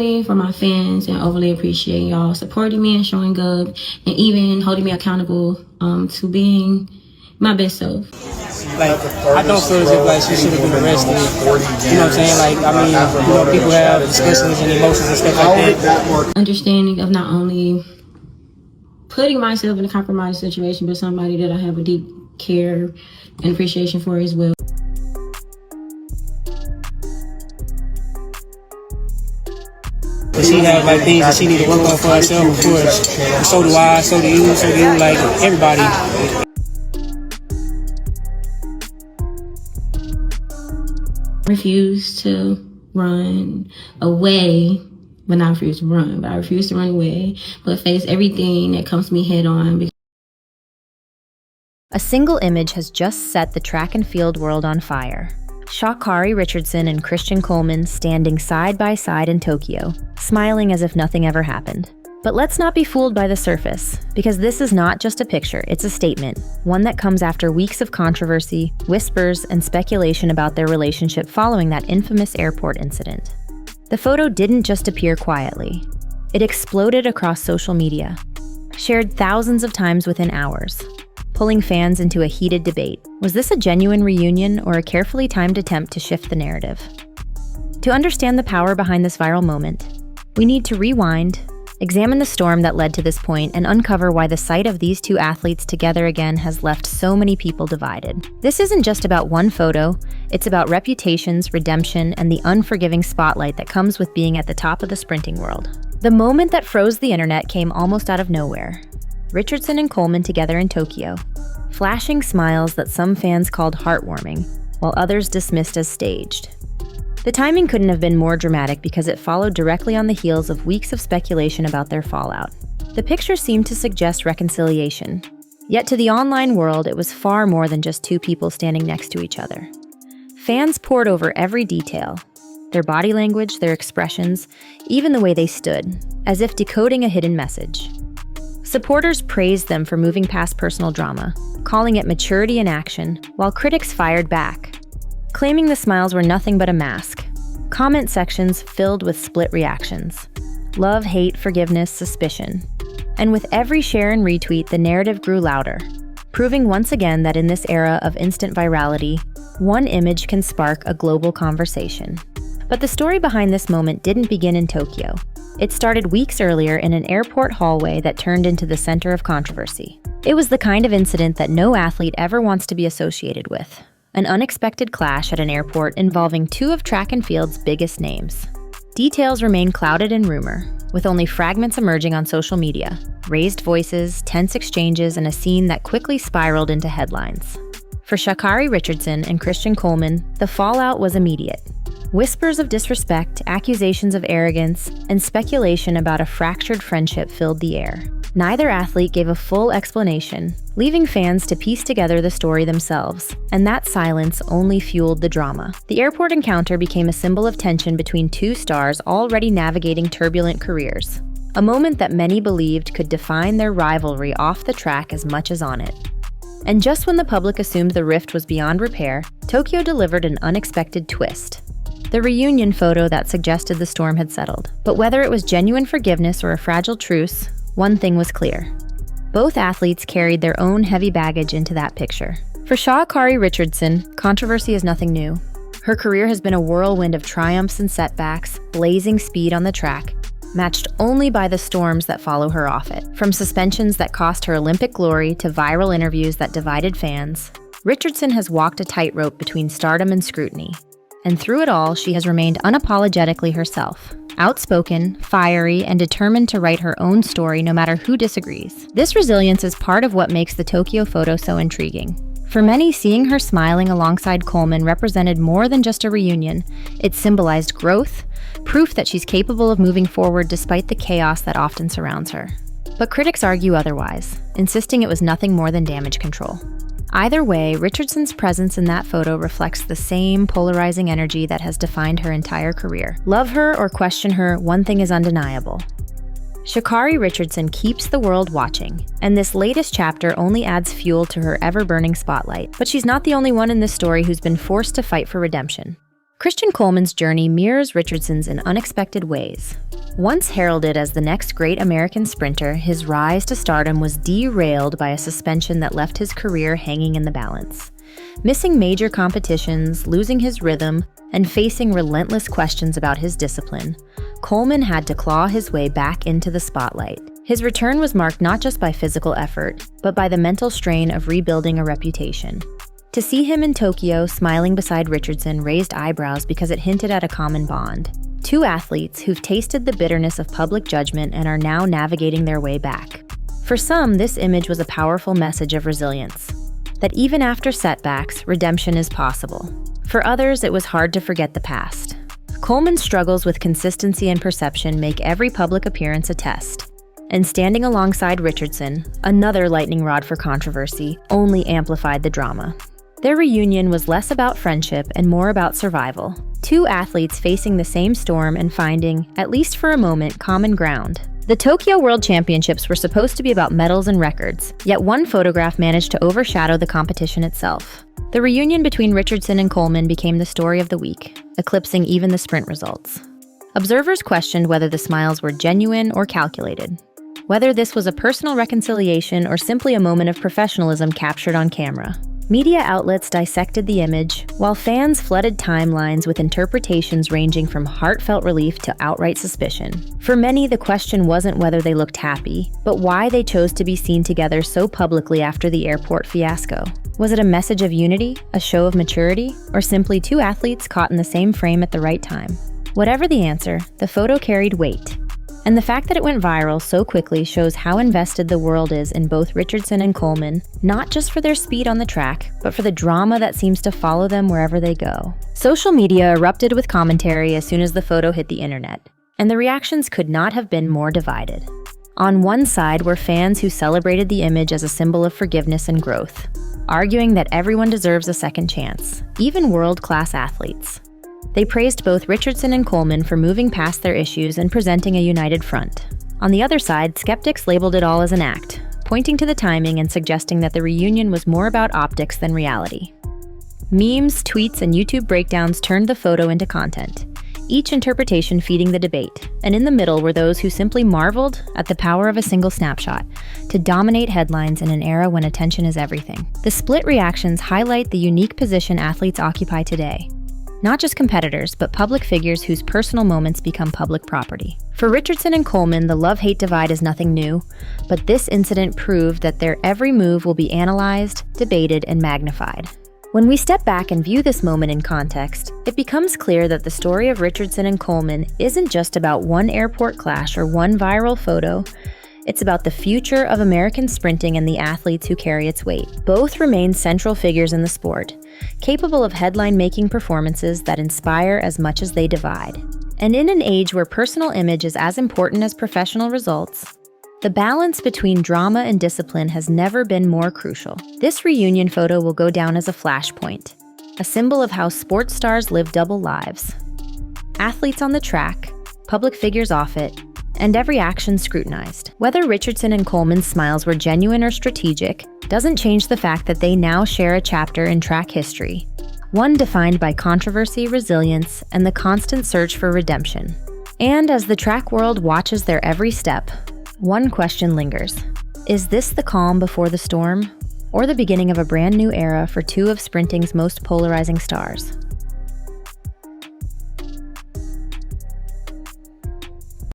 For my fans, and overly appreciate y'all supporting me and showing up and even holding me accountable to being my best self. Like, I don't feel as if like she should have been arrested. You know what I'm saying? Like, I mean, you know, people have discussions and emotions and stuff like that. Understanding of not only putting myself in a compromised situation, but somebody that I have a deep care and appreciation for as well. She have like things that she need to work on for herself, of course. And so do I, so do you, like everybody. Refuse to run away, but not refuse to run, but I refuse to run away, but face everything that comes to me head on. A single image has just set the track and field world on fire. Sha'Carri Richardson and Christian Coleman standing side by side in Tokyo, smiling as if nothing ever happened. But let's not be fooled by the surface, because this is not just a picture, it's a statement, one that comes after weeks of controversy, whispers, and speculation about their relationship following that infamous airport incident. The photo didn't just appear quietly. It exploded across social media, shared thousands of times within hours, pulling fans into a heated debate. Was this a genuine reunion or a carefully timed attempt to shift the narrative? To understand the power behind this viral moment, we need to rewind, examine the storm that led to this point, and uncover why the sight of these two athletes together again has left so many people divided. This isn't just about one photo, it's about reputations, redemption, and the unforgiving spotlight that comes with being at the top of the sprinting world. The moment that froze the internet came almost out of nowhere. Richardson and Coleman together in Tokyo, flashing smiles that some fans called heartwarming, while others dismissed as staged. The timing couldn't have been more dramatic because it followed directly on the heels of weeks of speculation about their fallout. The picture seemed to suggest reconciliation, yet to the online world it was far more than just two people standing next to each other. Fans pored over every detail, their body language, their expressions, even the way they stood, as if decoding a hidden message. Supporters praised them for moving past personal drama, calling it maturity in action, while critics fired back, claiming the smiles were nothing but a mask. Comment sections filled with split reactions. Love, hate, forgiveness, suspicion. And with every share and retweet, the narrative grew louder, proving once again that in this era of instant virality, one image can spark a global conversation. But the story behind this moment didn't begin in Tokyo. It started weeks earlier in an airport hallway that turned into the center of controversy. It was the kind of incident that no athlete ever wants to be associated with. An unexpected clash at an airport involving two of track and field's biggest names. Details remain clouded in rumor, with only fragments emerging on social media, raised voices, tense exchanges, and a scene that quickly spiraled into headlines. For Sha'Carri Richardson and Christian Coleman, the fallout was immediate. Whispers of disrespect, accusations of arrogance, and speculation about a fractured friendship filled the air. Neither athlete gave a full explanation, leaving fans to piece together the story themselves, and that silence only fueled the drama. The airport encounter became a symbol of tension between two stars already navigating turbulent careers, a moment that many believed could define their rivalry off the track as much as on it. And just when the public assumed the rift was beyond repair, Tokyo delivered an unexpected twist. The reunion photo that suggested the storm had settled. But whether it was genuine forgiveness or a fragile truce, one thing was clear. Both athletes carried their own heavy baggage into that picture. For Sha'Carri Richardson, controversy is nothing new. Her career has been a whirlwind of triumphs and setbacks, blazing speed on the track, matched only by the storms that follow her off it. From suspensions that cost her Olympic glory to viral interviews that divided fans, Richardson has walked a tightrope between stardom and scrutiny. And through it all, she has remained unapologetically herself, outspoken, fiery, and determined to write her own story no matter who disagrees. This resilience is part of what makes the Tokyo photo so intriguing. For many, seeing her smiling alongside Coleman represented more than just a reunion. It symbolized growth, proof that she's capable of moving forward despite the chaos that often surrounds her. But critics argue otherwise, insisting it was nothing more than damage control. Either way, Richardson's presence in that photo reflects the same polarizing energy that has defined her entire career. Love her or question her, one thing is undeniable. Sha'Carri Richardson keeps the world watching, and this latest chapter only adds fuel to her ever-burning spotlight. But she's not the only one in this story who's been forced to fight for redemption. Christian Coleman's journey mirrors Richardson's in unexpected ways. Once heralded as the next great American sprinter, his rise to stardom was derailed by a suspension that left his career hanging in the balance. Missing major competitions, losing his rhythm, and facing relentless questions about his discipline, Coleman had to claw his way back into the spotlight. His return was marked not just by physical effort, but by the mental strain of rebuilding a reputation. To see him in Tokyo smiling beside Richardson raised eyebrows because it hinted at a common bond. Two athletes who've tasted the bitterness of public judgment and are now navigating their way back. For some, this image was a powerful message of resilience, that even after setbacks, redemption is possible. For others, it was hard to forget the past. Coleman's struggles with consistency and perception make every public appearance a test. And standing alongside Richardson, another lightning rod for controversy, only amplified the drama. Their reunion was less about friendship and more about survival. Two athletes facing the same storm and finding, at least for a moment, common ground. The Tokyo World Championships were supposed to be about medals and records, yet one photograph managed to overshadow the competition itself. The reunion between Richardson and Coleman became the story of the week, eclipsing even the sprint results. Observers questioned whether the smiles were genuine or calculated, whether this was a personal reconciliation or simply a moment of professionalism captured on camera. Media outlets dissected the image, while fans flooded timelines with interpretations ranging from heartfelt relief to outright suspicion. For many, the question wasn't whether they looked happy, but why they chose to be seen together so publicly after the airport fiasco. Was it a message of unity, a show of maturity, or simply two athletes caught in the same frame at the right time? Whatever the answer, the photo carried weight. And the fact that it went viral so quickly shows how invested the world is in both Richardson and Coleman, not just for their speed on the track, but for the drama that seems to follow them wherever they go. Social media erupted with commentary as soon as the photo hit the internet, and the reactions could not have been more divided. On one side were fans who celebrated the image as a symbol of forgiveness and growth, arguing that everyone deserves a second chance, even world-class athletes. They praised both Richardson and Coleman for moving past their issues and presenting a united front. On the other side, skeptics labeled it all as an act, pointing to the timing and suggesting that the reunion was more about optics than reality. Memes, tweets, and YouTube breakdowns turned the photo into content, each interpretation feeding the debate, and in the middle were those who simply marveled at the power of a single snapshot to dominate headlines in an era when attention is everything. The split reactions highlight the unique position athletes occupy today. Not just competitors, but public figures whose personal moments become public property. For Richardson and Coleman, the love-hate divide is nothing new, but this incident proved that their every move will be analyzed, debated, and magnified. When we step back and view this moment in context, it becomes clear that the story of Richardson and Coleman isn't just about one airport clash or one viral photo. It's about the future of American sprinting and the athletes who carry its weight. Both remain central figures in the sport, capable of headline-making performances that inspire as much as they divide. And in an age where personal image is as important as professional results, the balance between drama and discipline has never been more crucial. This reunion photo will go down as a flashpoint, a symbol of how sports stars live double lives. Athletes on the track, public figures off it, and every action scrutinized. Whether Richardson and Coleman's smiles were genuine or strategic doesn't change the fact that they now share a chapter in track history, one defined by controversy, resilience, and the constant search for redemption. And as the track world watches their every step, one question lingers. Is this the calm before the storm, or the beginning of a brand new era for two of sprinting's most polarizing stars?